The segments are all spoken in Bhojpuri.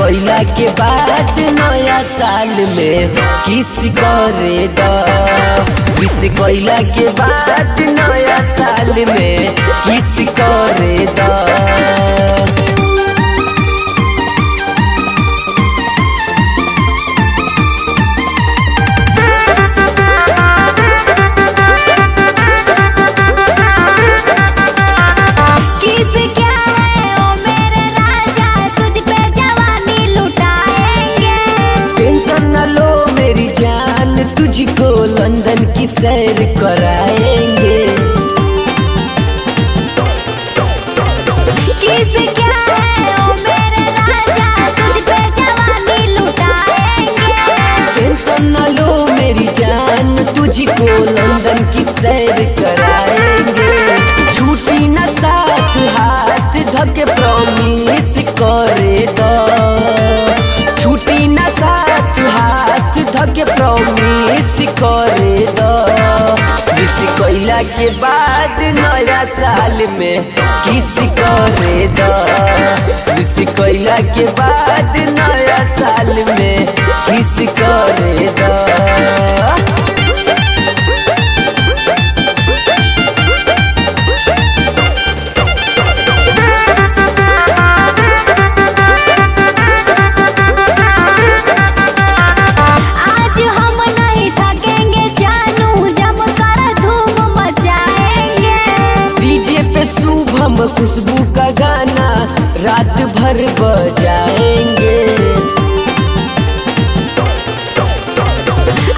कोयला के बाद नया साल में किस करे द। विश कोयला के बाद नया साल में किस करे द। तुझको लंदन की सैर कराएंगे। किस क्या है ओ मेरे राजा, तुझ पे जवानी लुटाएंगे। टेंशन न लो मेरी जान, तुझको लंदन की सैर कराएंगे। छूटी न साथ हाथ धके प्रॉमिस करे दो। छूटी न साथ हाथ धके प्रॉमिस करे दो। विश कोयला के बाद नया साल में किस करे दो। विश कोयला के बाद नया साल में किस करे दो। हम खुशबू का गाना रात भर बजाएंगे।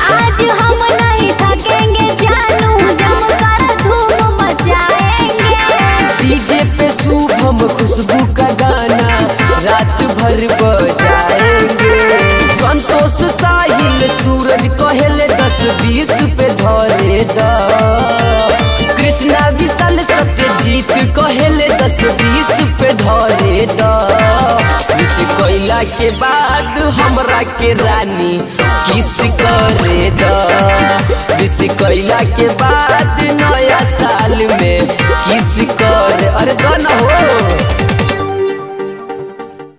आज हम नहीं थकेंगे जानू, जमकर धूम मचाएंगे। डीजे पे शुभम खुशबू का गाना रात भर बजाएंगे। संतोष साहिल सूरज कहले 10-20 पे धरे द। कृष्णा विशाल सत्यजीत कहले 10-20 पे धरे द। विश कोयला के बाद हमरा के रानी किस करे द। विश कोयला के बाद नया साल में किस करे, अरे दो न हो।